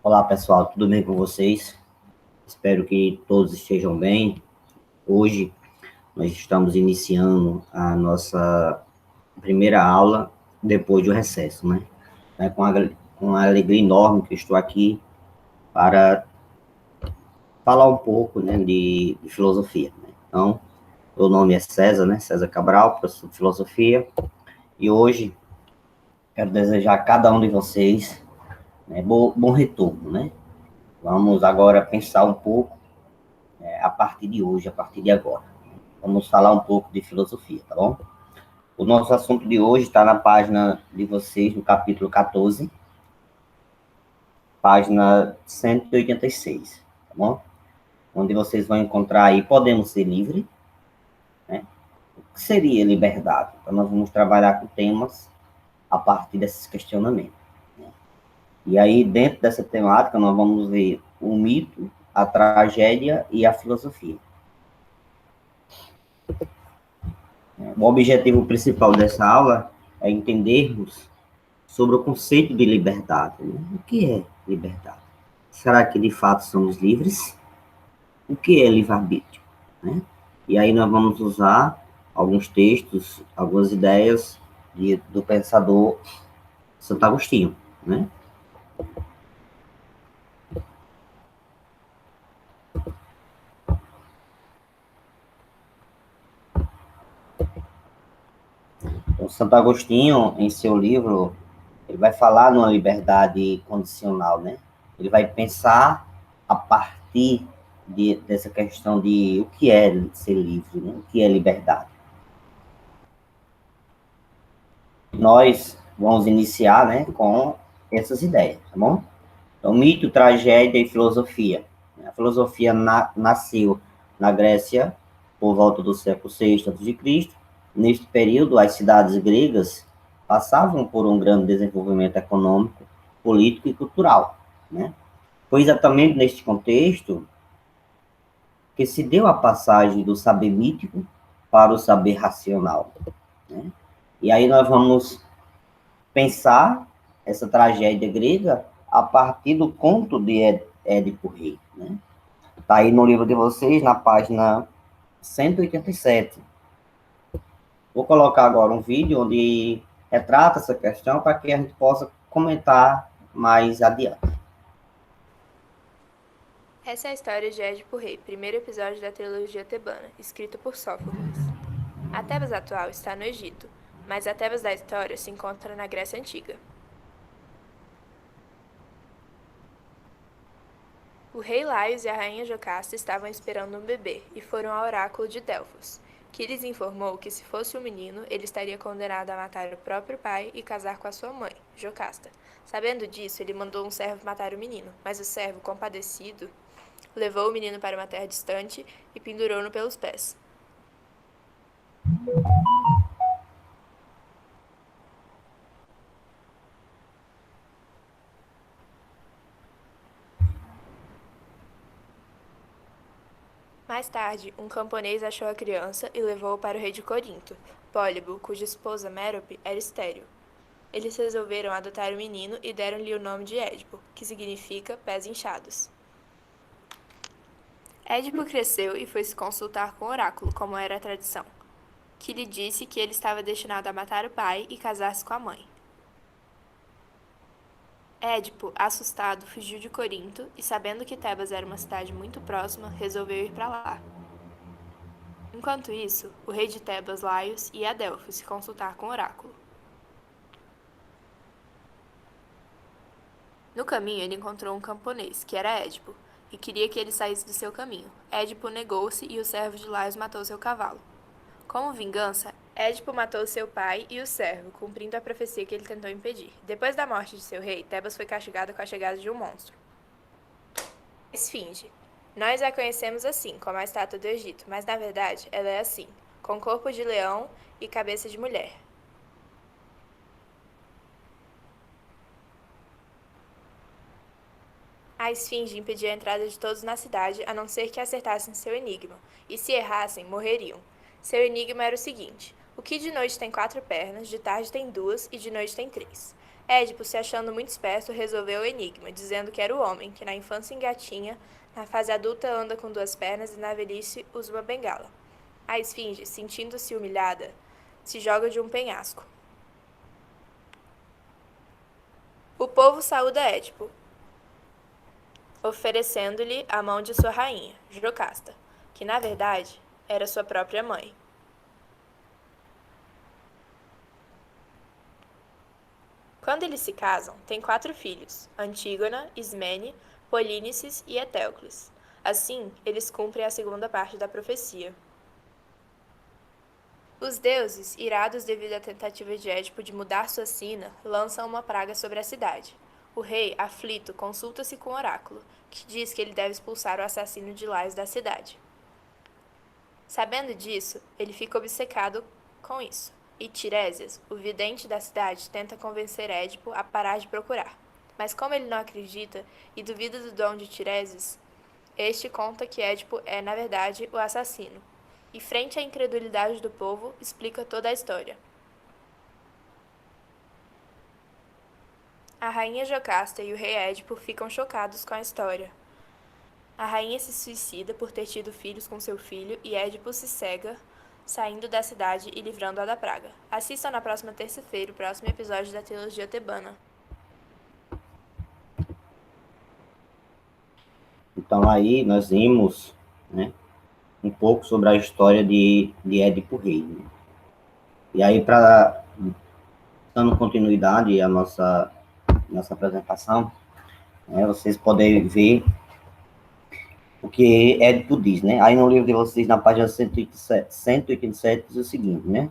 Olá pessoal, tudo bem com vocês? Espero que todos estejam bem. Hoje nós estamos iniciando a nossa primeira aula depois do recesso, né? É com uma alegria enorme que eu estou aqui para falar um pouco, né, de filosofia, né? Então, meu nome é César, né? César Cabral, professor de filosofia, e hoje quero desejar a cada um de vocês, né, bom retorno, né? Vamos agora pensar um pouco a partir de hoje, a partir de agora. Vamos falar um pouco de filosofia, tá bom? O nosso assunto de hoje está na página de vocês, no capítulo 14, página 186, tá bom? Onde vocês vão encontrar aí, podemos ser livres, né? O que seria liberdade? Então, nós vamos trabalhar com temas a partir desses questionamentos, né? E aí, dentro dessa temática, nós vamos ver o mito, a tragédia e a filosofia. O objetivo principal dessa aula é entendermos sobre o conceito de liberdade. O que é liberdade? Será que de fato somos livres? O que é livre-arbítrio? Né? E aí nós vamos usar alguns textos, algumas ideias do pensador Santo Agostinho, né? Então, Santo Agostinho, em seu livro, ele vai falar numa liberdade condicional, né? Ele vai pensar a partir dessa questão de o que é ser livre, né? O que é liberdade. Nós vamos iniciar, né, com essas ideias, tá bom? Então, mito, tragédia e filosofia. A filosofia nasceu na Grécia por volta do século VI a.C. Neste período, as cidades gregas passavam por um grande desenvolvimento econômico, político e cultural, né? Foi exatamente neste contexto que se deu a passagem do saber mítico para o saber racional, né? E aí nós vamos pensar essa tragédia grega a partir do conto de Édipo Rei, né? Está aí no livro de vocês, na página 187. Vou colocar agora um vídeo onde retrata essa questão para que a gente possa comentar mais adiante. Essa é a história de Édipo Rei, primeiro episódio da trilogia tebana, escrito por Sófocles. A Tebas atual está no Egito, mas a Tebas da história se encontra na Grécia Antiga. O rei Laios e a rainha Jocasta estavam esperando um bebê e foram ao oráculo de Delfos, que lhes informou que se fosse um menino, ele estaria condenado a matar o próprio pai e casar com a sua mãe, Jocasta. Sabendo disso, ele mandou um servo matar o menino, mas o servo, compadecido, levou o menino para uma terra distante e pendurou-no pelos pés. Mais tarde, um camponês achou a criança e levou-o para o rei de Corinto, Pólibo, cuja esposa Mérope era estéril. Eles resolveram adotar o menino e deram-lhe o nome de Édipo, que significa pés inchados. Édipo cresceu e foi se consultar com o oráculo, como era a tradição, que lhe disse que ele estava destinado a matar o pai e casar-se com a mãe. Édipo, assustado, fugiu de Corinto e, sabendo que Tebas era uma cidade muito próxima, resolveu ir para lá. Enquanto isso, o rei de Tebas, Laios, ia a Delfos se consultar com o oráculo. No caminho, ele encontrou um camponês, que era Édipo, e queria que ele saísse do seu caminho. Édipo negou-se e o servo de Laios matou seu cavalo. Como vingança, Édipo matou seu pai e o servo, cumprindo a profecia que ele tentou impedir. Depois da morte de seu rei, Tebas foi castigado com a chegada de um monstro. Esfinge. Nós a conhecemos assim, como a estátua do Egito, mas na verdade ela é assim, com corpo de leão e cabeça de mulher. A esfinge impedia a entrada de todos na cidade, a não ser que acertassem seu enigma, e se errassem, morreriam. Seu enigma era o seguinte: O que de noite tem 4 pernas, de tarde tem 2 e de noite tem 3. Édipo, se achando muito esperto, resolveu o enigma, dizendo que era o homem, que na infância engatinha, na fase adulta anda com 2 pernas e na velhice usa uma bengala. A esfinge, sentindo-se humilhada, se joga de um penhasco. O povo saúda Édipo, oferecendo-lhe a mão de sua rainha, Jocasta, que na verdade era sua própria mãe. Quando eles se casam, têm 4 filhos, Antígona, Ismene, Polínices e Etéocles. Assim, eles cumprem a segunda parte da profecia. Os deuses, irados devido à tentativa de Édipo de mudar sua sina, lançam uma praga sobre a cidade. O rei, aflito, consulta-se com o oráculo, que diz que ele deve expulsar o assassino de Lais da cidade. Sabendo disso, ele fica obcecado com isso, e Tiresias, o vidente da cidade, tenta convencer Édipo a parar de procurar. Mas como ele não acredita e duvida do dom de Tiresias, este conta que Édipo é, na verdade, o assassino. E frente à incredulidade do povo, explica toda a história. A rainha Jocasta e o rei Édipo ficam chocados com a história. A rainha se suicida por ter tido filhos com seu filho e Édipo se cega, saindo da cidade e livrando-a da praga. Assistam na próxima terça-feira o próximo episódio da trilogia tebana. Então aí nós vimos, né, um pouco sobre a história de Édipo Rei, né? E aí, dando continuidade à nossa apresentação, né, vocês podem ver o que Édipo diz, né? Aí no livro de vocês, na página 187 diz o seguinte, né?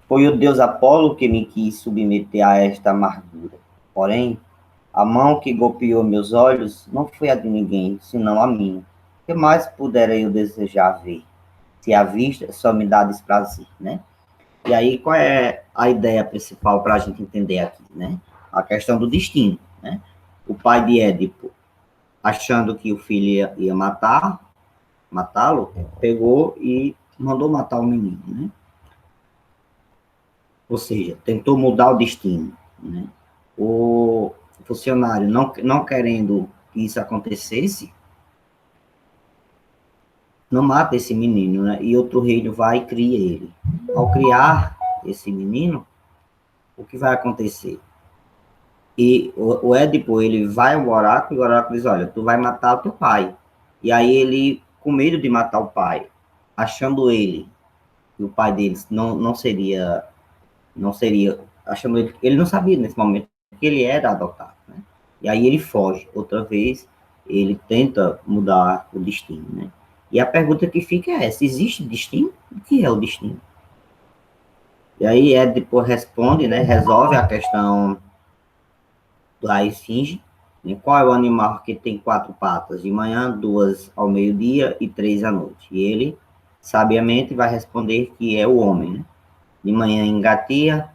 Foi o deus Apolo que me quis submeter a esta amargura. Porém, a mão que golpeou meus olhos não foi a de ninguém, senão a minha. O que mais pudera eu desejar ver? Se a vista só me dá desprazer, né? E aí, qual é a ideia principal para a gente entender aqui, né? A questão do destino, né? O pai de Édipo, achando que o filho ia matá-lo, pegou e mandou matar o menino, né? Ou seja, tentou mudar o destino, né? O funcionário, não querendo que isso acontecesse, não mata esse menino, né? E outro reino vai e cria ele. Ao criar esse menino, o que vai acontecer? E o Édipo, ele vai ao oráculo, e o oráculo diz, olha, tu vai matar o teu pai. E aí ele, com medo de matar o pai, achando ele, que o pai deles não seria, achando ele não sabia nesse momento que ele era adotado, né? E aí ele foge, outra vez, ele tenta mudar o destino, né? E a pergunta que fica é essa, existe destino? O que é o destino? E aí Édipo responde, né, resolve a questão da esfinge, né? Qual é o animal que tem 4 patas? De manhã, 2 ao meio-dia e 3 à noite. E ele, sabiamente, vai responder que é o homem, né? De manhã engateia,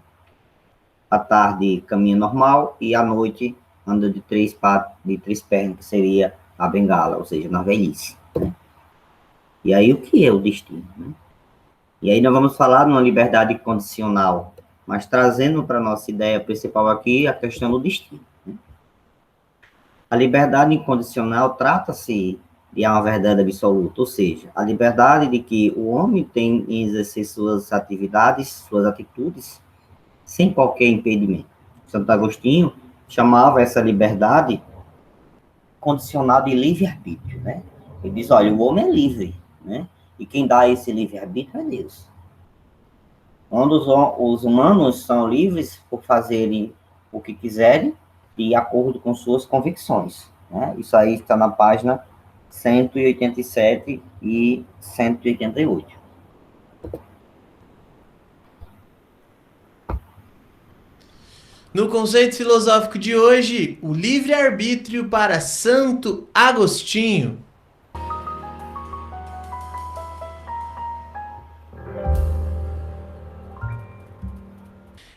à tarde caminha normal e à noite anda de 3 pernas, que seria a bengala, ou seja, na velhice, né? E aí, o que é o destino, né? E aí nós vamos falar numa liberdade condicional, mas trazendo para a nossa ideia principal aqui a questão do destino, né? A liberdade incondicional trata-se de uma verdade absoluta, ou seja, a liberdade de que o homem tem em exercer suas atividades, suas atitudes, sem qualquer impedimento. Santo Agostinho chamava essa liberdade condicional de livre-arbítrio, né? Ele diz, olha, o homem é livre, né? E quem dá esse livre-arbítrio é Deus. Onde os humanos são livres por fazerem o que quiserem, de acordo com suas convicções, né? Isso aí está na página 187 e 188. No conceito filosófico de hoje, o livre-arbítrio para Santo Agostinho.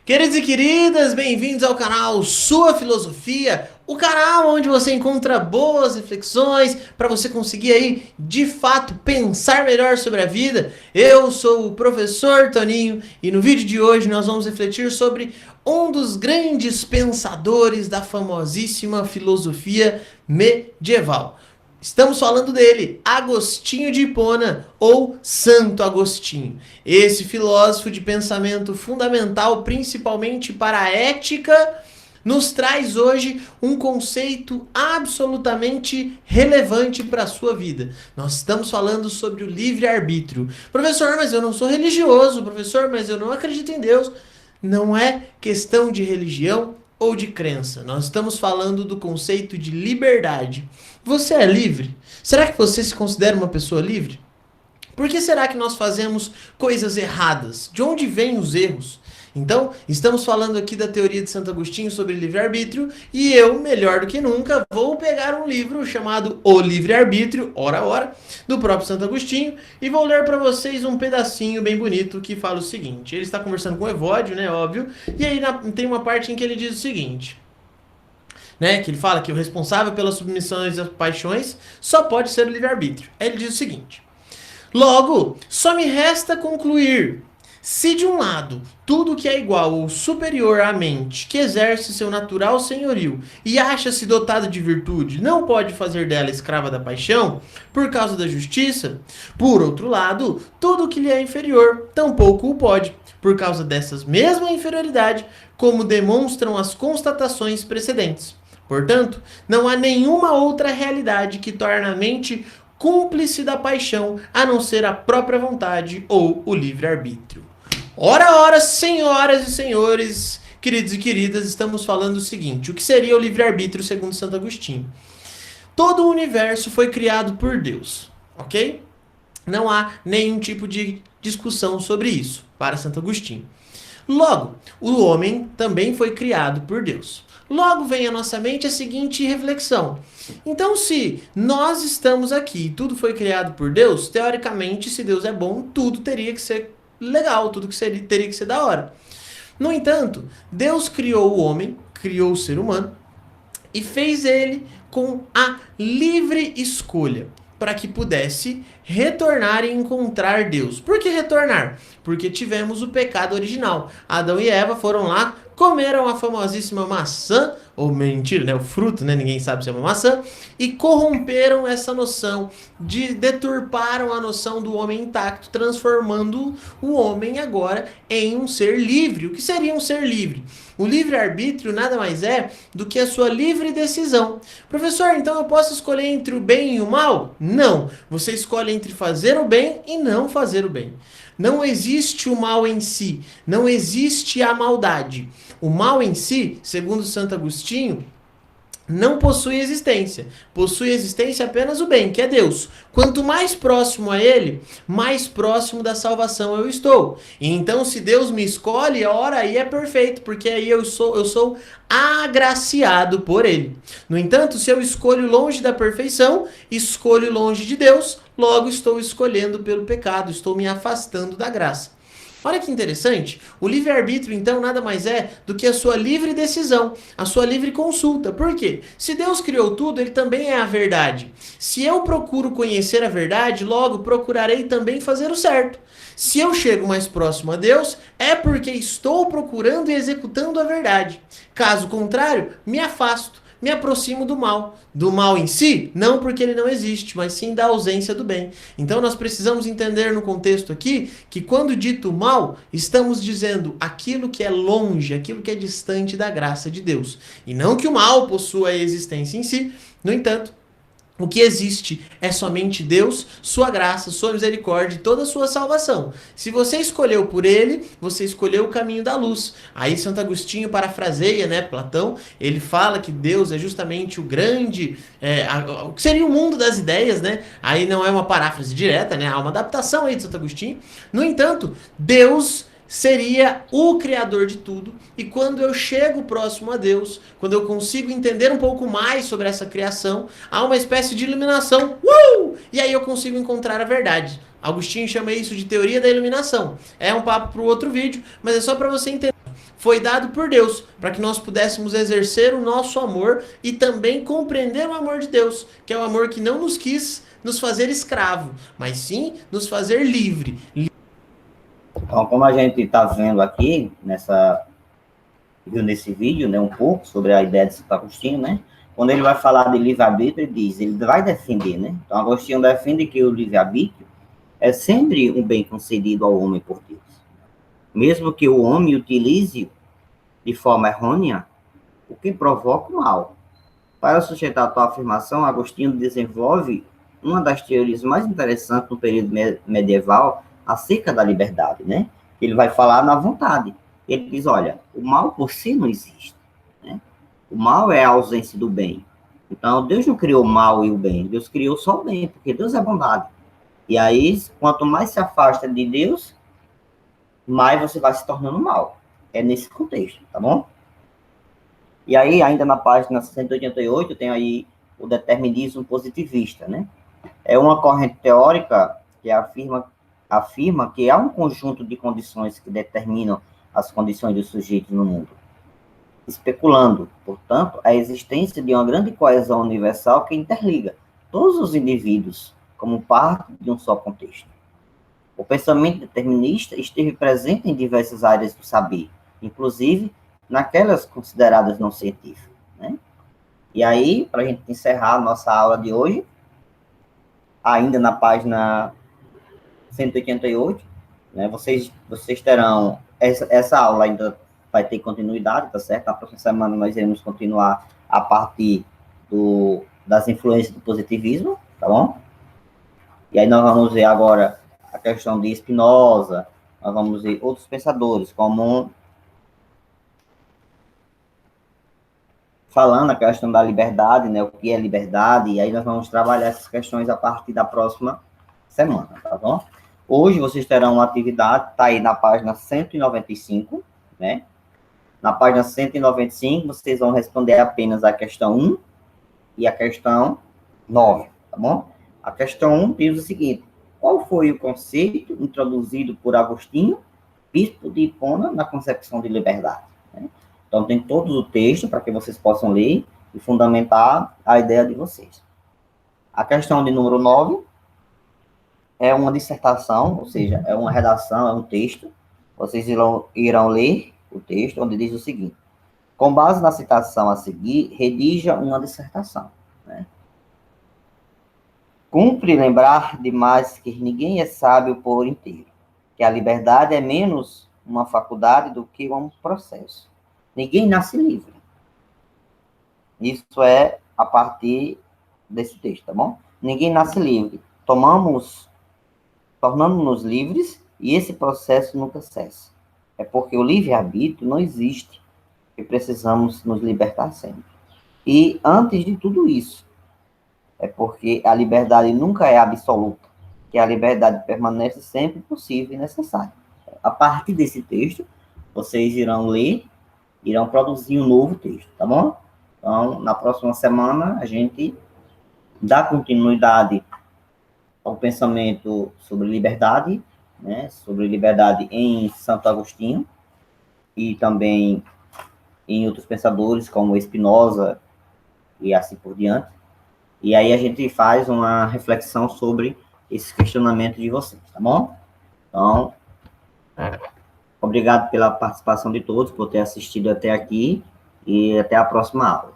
Queridos e queridas, bem-vindos ao canal Sua Filosofia, o canal onde você encontra boas reflexões para você conseguir aí, de fato, pensar melhor sobre a vida. Eu sou o professor Toninho e no vídeo de hoje nós vamos refletir sobre um dos grandes pensadores da famosíssima filosofia medieval. Estamos falando dele, Agostinho de Hipona, ou Santo Agostinho. Esse filósofo de pensamento fundamental, principalmente para a ética, nos traz hoje um conceito absolutamente relevante para a sua vida. Nós estamos falando sobre o livre-arbítrio. Professor, mas eu não sou religioso. Professor, mas eu não acredito em Deus. Não é questão de religião ou de crença. Nós estamos falando do conceito de liberdade. Você é livre? Será que você se considera uma pessoa livre? Por que será que nós fazemos coisas erradas? De onde vêm os erros? Então, estamos falando aqui da teoria de Santo Agostinho sobre livre-arbítrio e eu, melhor do que nunca, vou pegar um livro chamado O Livre-Arbítrio, ora, do próprio Santo Agostinho e vou ler para vocês um pedacinho bem bonito que fala o seguinte. Ele está conversando com o Evódio, né, óbvio, e aí tem uma parte em que ele diz o seguinte, né, que ele fala que o responsável pelas submissões e as paixões só pode ser o livre-arbítrio. Aí ele diz o seguinte: logo, só me resta concluir. Se de um lado, tudo que é igual ou superior à mente, que exerce seu natural senhorio e acha-se dotado de virtude, não pode fazer dela escrava da paixão, por causa da justiça, por outro lado, tudo que lhe é inferior, tampouco o pode, por causa dessas mesma inferioridade, como demonstram as constatações precedentes. Portanto, não há nenhuma outra realidade que torne a mente cúmplice da paixão, a não ser a própria vontade ou o livre-arbítrio. Ora, senhoras e senhores, queridos e queridas, estamos falando o seguinte: o que seria o livre-arbítrio segundo Santo Agostinho? Todo o universo foi criado por Deus, ok? Não há nenhum tipo de discussão sobre isso para Santo Agostinho. Logo, o homem também foi criado por Deus. Logo vem à nossa mente a seguinte reflexão. Então, se nós estamos aqui e tudo foi criado por Deus, teoricamente, se Deus é bom, tudo teria que ser legal, tudo teria que ser da hora. No entanto, Deus criou o homem, criou o ser humano e fez ele com a livre escolha para que pudesse retornar e encontrar Deus. Por que retornar? Porque tivemos o pecado original. Adão e Eva foram lá, comeram a famosíssima maçã, ou mentira, né? O fruto, né? Ninguém sabe se é uma maçã, e corromperam essa noção, deturparam a noção do homem intacto, transformando o homem agora em um ser livre. O que seria um ser livre? O livre-arbítrio nada mais é do que a sua livre decisão. Professor, então eu posso escolher entre o bem e o mal? Não. Você escolhe entre fazer o bem e não fazer o bem. Não existe o mal em si, não existe a maldade. O mal em si, segundo Santo Agostinho, não possui existência. Possui existência apenas o bem, que é Deus. Quanto mais próximo a Ele, mais próximo da salvação eu estou. E então, se Deus me escolhe, ora, aí é perfeito, porque aí eu sou agraciado por Ele. No entanto, se eu escolho longe da perfeição, escolho longe de Deus, logo estou escolhendo pelo pecado, estou me afastando da graça. Olha que interessante, o livre-arbítrio então nada mais é do que a sua livre decisão, a sua livre consulta. Por quê? Se Deus criou tudo, Ele também é a verdade. Se eu procuro conhecer a verdade, logo procurarei também fazer o certo. Se eu chego mais próximo a Deus, é porque estou procurando e executando a verdade. Caso contrário, me afasto. Me aproximo do mal. Do mal em si, não porque ele não existe, mas sim da ausência do bem. Então nós precisamos entender no contexto aqui que quando dito mal, estamos dizendo aquilo que é longe, aquilo que é distante da graça de Deus. E não que o mal possua a existência em si, no entanto, o que existe é somente Deus, sua graça, sua misericórdia e toda a sua salvação. Se você escolheu por Ele, você escolheu o caminho da luz. Aí Santo Agostinho parafraseia, né, Platão, ele fala que Deus é justamente o grande, o que seria o mundo das ideias, né? Aí não é uma paráfrase direta, né? Há uma adaptação aí de Santo Agostinho. No entanto, Deus seria o criador de tudo, e quando eu chego próximo a Deus, quando eu consigo entender um pouco mais sobre essa criação, há uma espécie de iluminação, e aí eu consigo encontrar a verdade. Agostinho chama isso de teoria da iluminação. É um papo para o outro vídeo, mas é só para você entender. foi dado por Deus, para que nós pudéssemos exercer o nosso amor e também compreender o amor de Deus, que é o amor que não nos quis nos fazer escravo, mas sim nos fazer livre. Então, como a gente está vendo aqui, viu nesse vídeo, né, um pouco sobre a ideia de Santo Agostinho, né? Quando ele vai falar de livre-arbítrio, ele vai defender, né? Então, Agostinho defende que o livre-arbítrio é sempre um bem concedido ao homem por Deus. Mesmo que o homem utilize de forma errônea, o que provoca o mal. Para sustentar a tal afirmação, Agostinho desenvolve uma das teorias mais interessantes no período medieval acerca da liberdade, né? Ele vai falar na vontade. Ele diz, olha, o mal por si não existe, né? O mal é a ausência do bem. Então, Deus não criou o mal e o bem, Deus criou só o bem, porque Deus é bondade. E aí, quanto mais se afasta de Deus, mais você vai se tornando mal. É nesse contexto, tá bom? E aí, ainda na página 188, tem aí o determinismo positivista, né? É uma corrente teórica que afirma que há um conjunto de condições que determinam as condições dos sujeitos no mundo, especulando, portanto, a existência de uma grande coesão universal que interliga todos os indivíduos como parte de um só contexto. O pensamento determinista esteve presente em diversas áreas do saber, inclusive naquelas consideradas não científicas, né? E aí, para a gente encerrar a nossa aula de hoje, ainda na página 188, né, vocês terão, essa aula ainda vai ter continuidade, tá certo? Na próxima semana nós iremos continuar a partir das influências do positivismo, tá bom? E aí nós vamos ver agora a questão de Spinoza, nós vamos ver outros pensadores, como falando a questão da liberdade, né, o que é liberdade, e aí nós vamos trabalhar essas questões a partir da próxima semana, tá bom? Hoje vocês terão uma atividade, tá aí na página 195, né? Na página 195, vocês vão responder apenas a questão 1 e a questão 9, tá bom? A questão 1 diz o seguinte: qual foi o conceito introduzido por Agostinho, bispo de Hipona, na concepção de liberdade? Né? Então, tem todo o texto para que vocês possam ler e fundamentar a ideia de vocês. A questão de número 9 é uma dissertação, ou seja, é uma redação, é um texto. Vocês irão ler o texto, onde diz o seguinte: com base na citação a seguir, redija uma dissertação. Né? Cumpre lembrar demais que ninguém é sábio por inteiro, que a liberdade é menos uma faculdade do que um processo. Ninguém nasce livre. Isso é a partir desse texto, tá bom? Ninguém nasce livre. Tornamos-nos livres e esse processo nunca cessa. É porque o livre-arbítrio não existe e precisamos nos libertar sempre. E antes de tudo isso, é porque a liberdade nunca é absoluta, que a liberdade permanece sempre possível e necessária. A partir desse texto, vocês irão ler, irão produzir um novo texto, tá bom? Então, na próxima semana, a gente dá continuidade ao pensamento sobre liberdade, né? Sobre liberdade em Santo Agostinho e também em outros pensadores, como Spinoza e assim por diante. E aí a gente faz uma reflexão sobre esse questionamento de vocês, tá bom? Então, obrigado pela participação de todos, por ter assistido até aqui, e até a próxima aula.